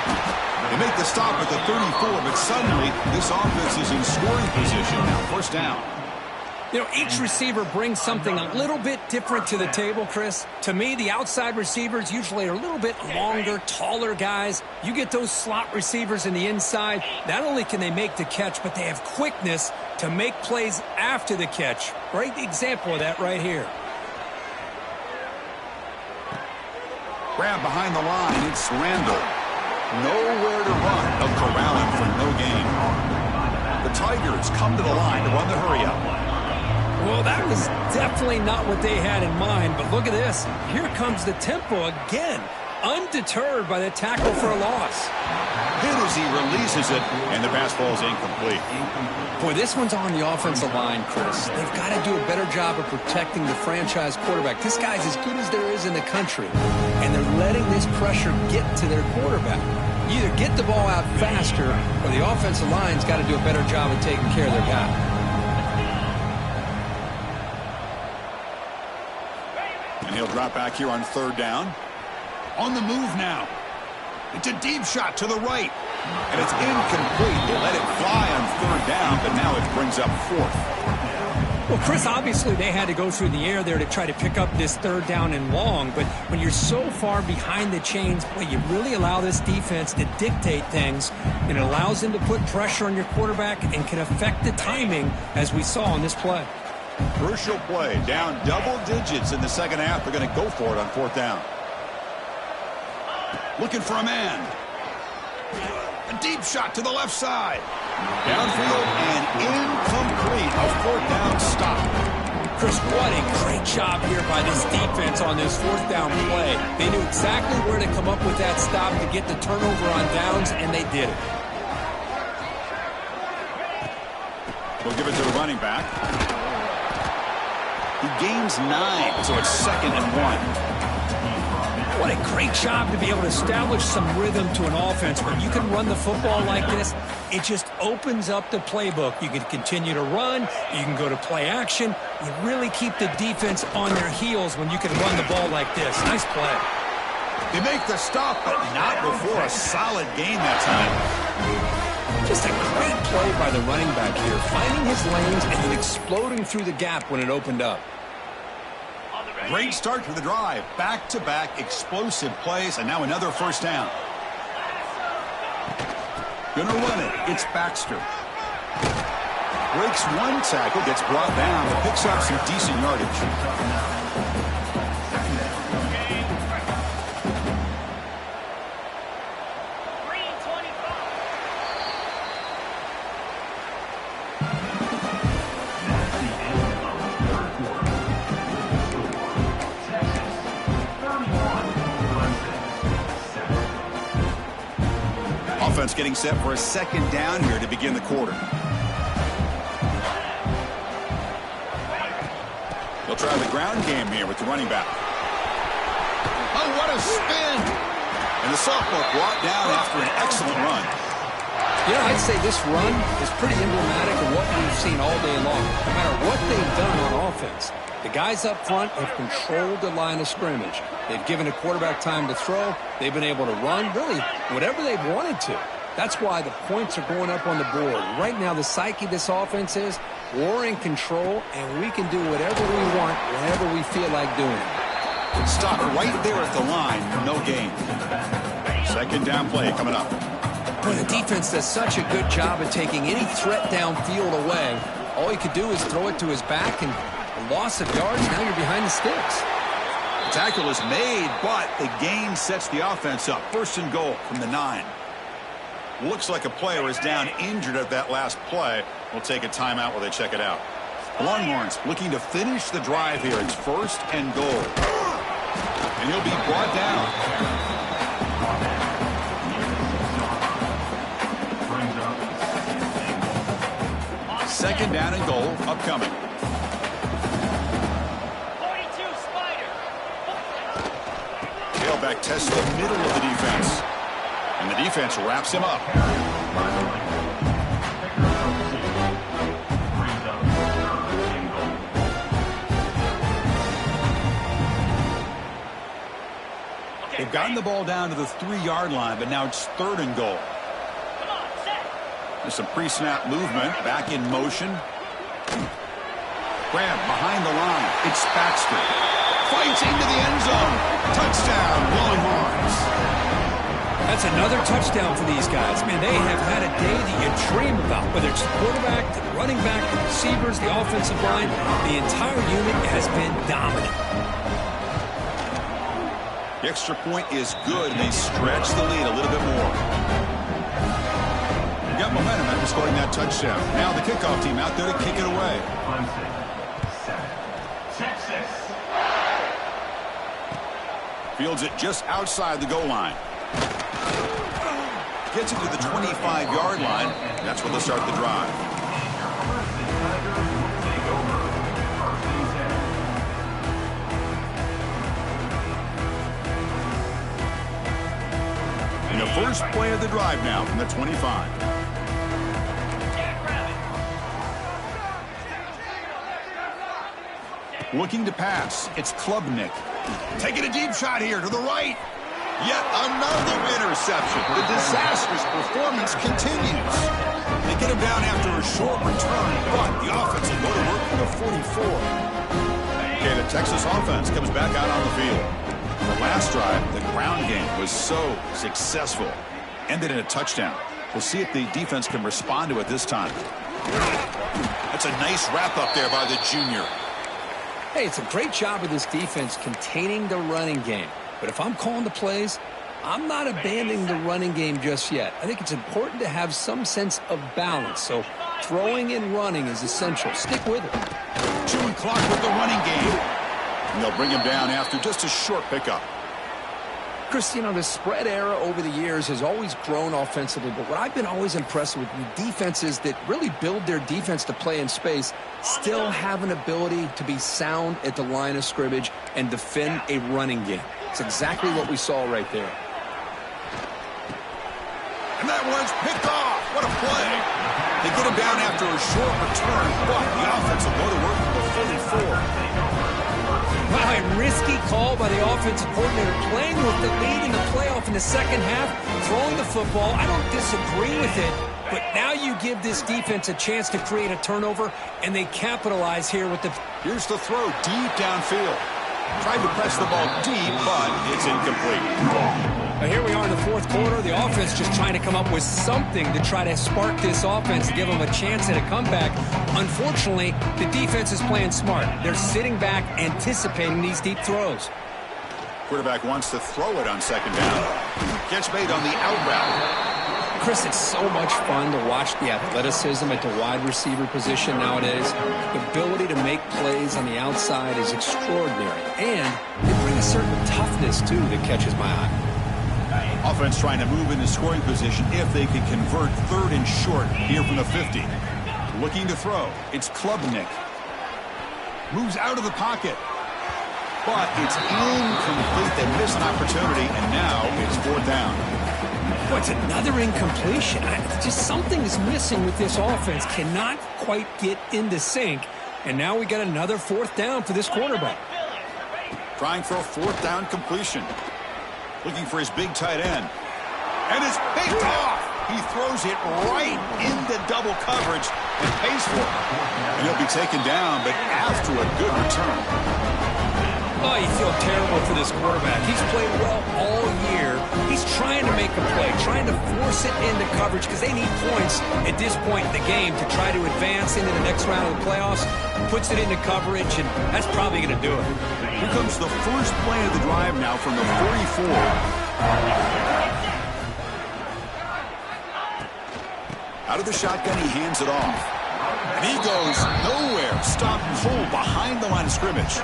They make the stop at the 34, but suddenly this offense is in scoring position now. 1st down. You know, each receiver brings something a little bit different to the table, Chris. To me, the outside receivers usually are a little bit longer, taller guys. You get those slot receivers in the inside, not only can they make the catch, but they have quickness to make plays after the catch. Great example of that right here. Grab behind the line, it's Randall. Nowhere to run. They'll corral him for no gain. The Tigers come to the line to run the hurry-up. Well, that was definitely not what they had in mind, but look at this. Here comes the tempo again, undeterred by the tackle for a loss. Hit as he releases it, and the pass ball is incomplete. Boy, this one's on the offensive line, Chris. They've got to do a better job of protecting the franchise quarterback. This guy's as good as there is in the country, and they're letting this pressure get to their quarterback. You either get the ball out faster, or the offensive line's got to do a better job of taking care of their guy. And he'll drop back here on 3rd down. On the move now. It's a deep shot to the right. And it's incomplete. They let it fly on 3rd down, but now it brings up 4th. Well, Chris, obviously they had to go through the air there to try to pick up this 3rd down and long. But when you're so far behind the chains, boy, you really allow this defense to dictate things. And it allows them to put pressure on your quarterback and can affect the timing, as we saw on this play. Crucial play. Down double digits in the 2nd half. They're going to go for it on 4th down. Looking for a man. A deep shot to the left side. Downfield and incomplete. A 4th down stop. Chris, what a great job here by this defense on this 4th down play. They knew exactly where to come up with that stop to get the turnover on downs, and they did it. We'll give it to the running back. He gains 9, so it's 2nd and 1. What a great job to be able to establish some rhythm to an offense. When you can run the football like this, it just opens up the playbook. You can continue to run. You can go to play action. You really keep the defense on their heels when you can run the ball like this. Nice play. They make the stop, but not before a solid gain that time. Just a great play by the running back here, finding his lanes and then exploding through the gap when it opened up. Great start to the drive. Back-to-back explosive plays, and now another first down. Gonna run it. It's Baxter. Breaks one tackle, gets brought down, but picks up some decent yardage. Offense getting set for a second down here to begin the quarter. They'll try the ground game here with the running back. Oh, what a spin! And the sophomore brought down after an excellent run. You know, I'd say this run is pretty emblematic of what we've seen all day long. No matter what they've done on offense, the guys up front have controlled the line of scrimmage. They've given a quarterback time to throw. They've been able to run, really, whatever they've wanted to. That's why the points are going up on the board. Right now, the psyche of this offense is we're in control, and we can do whatever we want whenever we feel like doing it. Stop right there at the line. No gain. Second down play coming up. Well, the defense does such a good job of taking any threat downfield away. All he could do is throw it to his back, and a loss of yards, now you're behind the sticks. The tackle is made, but the gain sets the offense up. First and goal from the 9. Looks like a player is down injured at that last play. We'll take a timeout while they check it out. The Longhorns looking to finish the drive here. It's first and goal. And he'll be brought down. Second down and goal upcoming. 42 Spider. Tailback tests the middle of the defense. And the defense wraps him up. They've gotten the ball down to the 3-yard line, but now it's third and goal. There's some pre-snap movement. Back in motion. Grab behind the line. It's Baxter. Fights into the end zone. Touchdown, Longhorns. That's another touchdown for these guys. Man, they have had a day that you dream about. Whether it's the quarterback, the running back, the receivers, the offensive line, the entire unit has been dominant. The extra point is good, and they stretch the lead a little bit more. They got momentum after scoring that touchdown. Now the kickoff team out there to kick it away. Fields it just outside the goal line. Gets it to the 25-yard line. That's where they'll start the drive. And the first play of the drive now from the 25. Looking to pass. It's Klubnik. Taking a deep shot here to the right. Yet another interception. The disastrous performance continues. They get him down after a short return, but the offense will go to work for the 44. Okay, the Texas offense comes back out on the field. The last drive, the ground game was so successful. Ended in a touchdown. We'll see if the defense can respond to it this time. That's a nice wrap up there by the junior. Hey, it's a great job of this defense containing the running game. But if I'm calling the plays, I'm not abandoning the running game just yet. I think it's important to have some sense of balance. So throwing and running is essential. Stick with it. Chewing clock with the running game. And they'll bring him down after just a short pickup. Chris, you know, the spread era over the years has always grown offensively, but what I've been always impressed with the defenses that really build their defense to play in space still have an ability to be sound at the line of scrimmage and defend a running game. It's exactly what we saw right there. And that one's picked off. What a play. They get him down after a short return, but the offense will go to work for the 44. Wow, a risky call by the offensive coordinator, playing with the lead in the playoff in the second half, throwing the football. I don't disagree with it, but now you give this defense a chance to create a turnover, and they capitalize here with the... Here's the throw deep downfield. Tried to press the ball deep, but it's incomplete. Now here we are in the fourth quarter. The offense just trying to come up with something to try to spark this offense and give them a chance at a comeback. Unfortunately, the defense is playing smart. They're sitting back, anticipating these deep throws. Quarterback wants to throw it on second down. Catch made on the out route. Chris, it's so much fun to watch the athleticism at the wide receiver position nowadays. The ability to make plays on the outside is extraordinary. And they bring a certain toughness, too, that catches my eye. Offense trying to move into scoring position if they can convert third and short here from the 50. Looking to throw. It's Klubnik. Moves out of the pocket. But it's incomplete. They miss an opportunity, and now it's fourth down. Boy, it's another incompletion. Just something is missing with this offense. Cannot quite get into sync. And now we got another fourth down for this quarterback. Trying for a fourth down completion. Looking for his big tight end. And it's picked off. He throws it right into double coverage and pays for it. And he'll be taken down, but after a good return. Oh, you feel terrible for this quarterback. He's played well all year. He's trying to make a play, trying to force it into coverage because they need points at this point in the game to try to advance into the next round of the playoffs. Puts it into coverage, and that's probably going to do it. Here comes the first play of the drive now from the 44. Out of the shotgun, he hands it off. And he goes nowhere. Stop cold behind the line of scrimmage.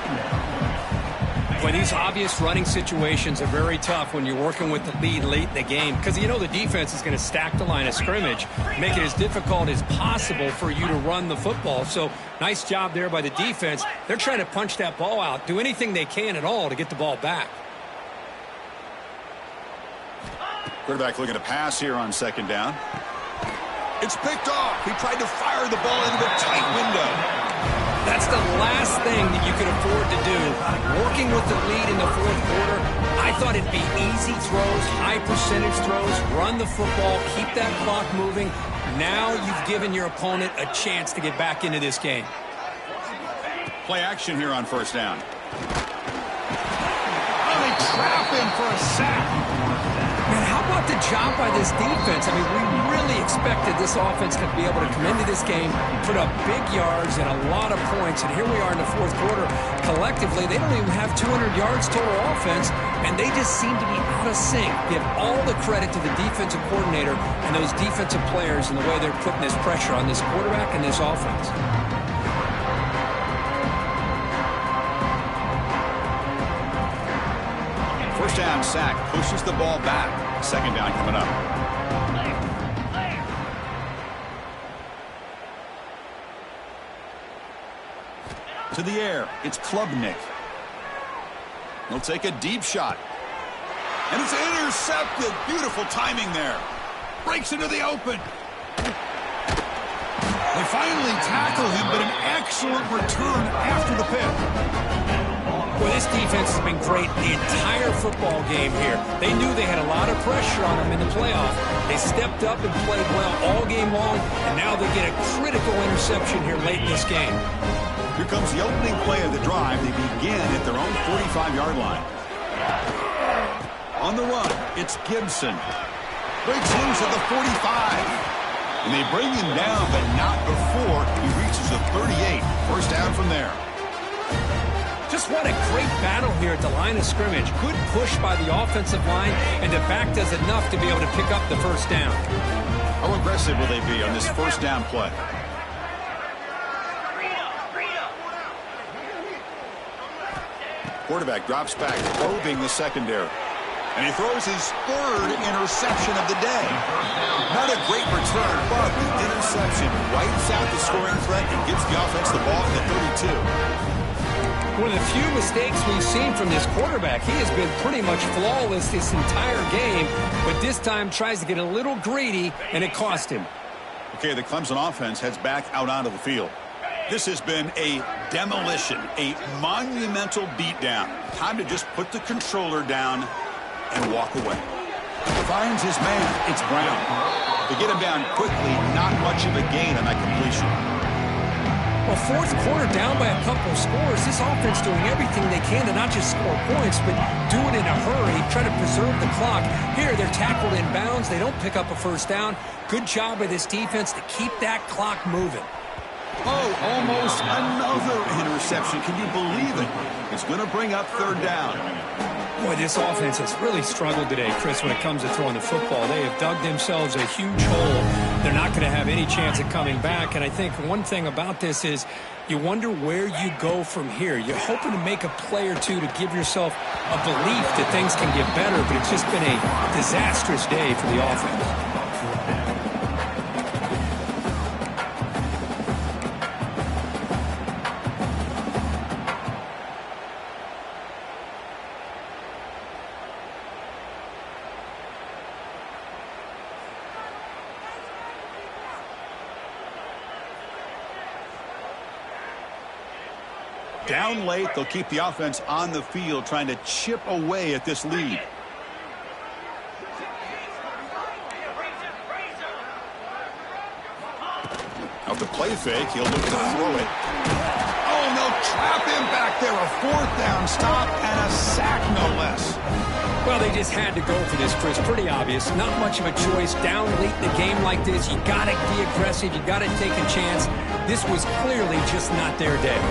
But these obvious running situations are very tough when you're working with the lead late in the game because you know the defense is going to stack the line of scrimmage, make it as difficult as possible for you to run the football. So nice job there by the defense. They're trying to punch that ball out, do anything they can at all to get the ball back. Quarterback looking to pass here on second down. It's picked off. He tried to fire the ball into a tight window. That's the last thing that you could afford to do. Working with the lead in the fourth quarter, I thought it'd be easy throws, high percentage throws, run the football, keep that clock moving. Now you've given your opponent a chance to get back into this game. Play action here on first down. Oh, they trap him for a sack. Man, how about the job by this defense? I mean, we really expected this offense to be able to come into this game, put up big yards and a lot of points, and here we are in the fourth quarter. Collectively, they don't even have 200 yards total offense, and they just seem to be out of sync. Give all the credit to the defensive coordinator and those defensive players and the way they're putting this pressure on this quarterback and this offense. First down sack pushes the ball back. Second down coming up. To the air, it's Klubnik. He'll take a deep shot. And it's intercepted. Beautiful timing there. Breaks into the open. They finally tackle him, but an excellent return after the pick. Well, this defense has been great the entire football game here. They knew they had a lot of pressure on them in the playoff. They stepped up and played well all game long, and now they get a critical interception here late in this game. Here comes the opening play of the drive. They begin at their own 45-yard line. On the run, it's Gibson. Breaks loose at the 45. And they bring him down, but not before he reaches the 38. First down from there. Just what a great battle here at the line of scrimmage. Good push by the offensive line, and the back does enough to be able to pick up the first down. How aggressive will they be on this first down play? Quarterback drops back, probing the secondary. And he throws his third interception of the day. Not a great return, but the interception wipes out the scoring threat and gives the offense the ball at the 32. One of the few mistakes we've seen from this quarterback. He has been pretty much flawless this entire game, but this time tries to get a little greedy, and it cost him. Okay, the Clemson offense heads back out onto the field. This has been a demolition, a monumental beatdown. Time to just put the controller down and walk away. Finds his man. It's Brown. They get him down quickly. Not much of a gain on that completion. Well, fourth quarter down by a couple of scores. This offense doing everything they can to not just score points, but do it in a hurry, try to preserve the clock. Here, they're tackled in bounds. They don't pick up a first down. Good job by this defense to keep that clock moving. Oh, almost another interception. Can you believe it? It's going to bring up third down. Boy, this offense has really struggled today, Chris, when it comes to throwing the football. They have dug themselves a huge hole. They're not going to have any chance of coming back. And I think one thing about this is you wonder where you go from here. You're hoping to make a play or two to give yourself a belief that things can get better, but it's just been a disastrous day for the offense. Down late, they'll keep the offense on the field trying to chip away at this lead. Out the play fake, he'll look to throw it. Oh, and they'll trap him back there. A fourth down stop and a sack, no less. Well, they just had to go for this, Chris. Pretty obvious. Not much of a choice. Down late in the game like this, you got to be aggressive. You got to take a chance. This was clearly just not their day.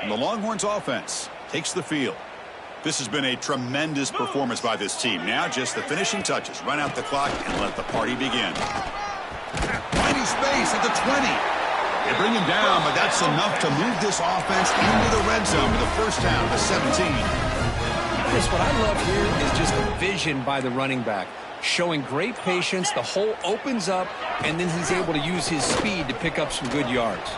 The Longhorns offense takes the field. This has been a tremendous performance by this team. Now just the finishing touches. Run out the clock and let the party begin. Finding space at the 20. They bring him down, but that's enough to move this offense into the red zone with a first down to 17. Chris, what I love here is just the vision by the running back. Showing great patience. The hole opens up, and then he's able to use his speed to pick up some good yards.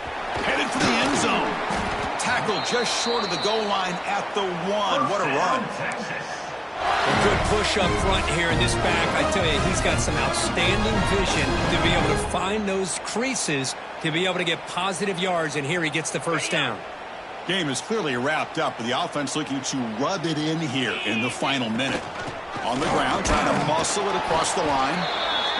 Headed for the end zone. Tackled just short of the goal line at the 1. What a run. A good push up front here in this back. I tell you, he's got some outstanding vision to be able to find those creases to be able to get positive yards, and here he gets the first down. Game is clearly wrapped up, with the offense looking to rub it in here in the final minute. On the ground, trying to muscle it across the line.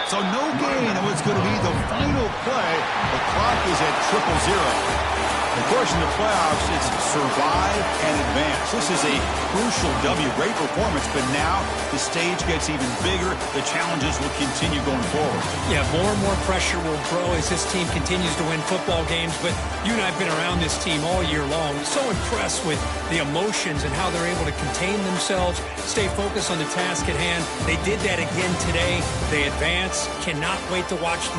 So no gain on what's going to be the final play. The clock is at 0-0. Of course, in the playoffs, it's survive and advance. This is a crucial W. Great performance, but now the stage gets even bigger. The challenges will continue going forward. Yeah, more and more pressure will grow as this team continues to win football games. But you and I have been around this team all year long. So impressed with the emotions and how they're able to contain themselves, stay focused on the task at hand. They did that again today. They advance. Cannot wait to watch them.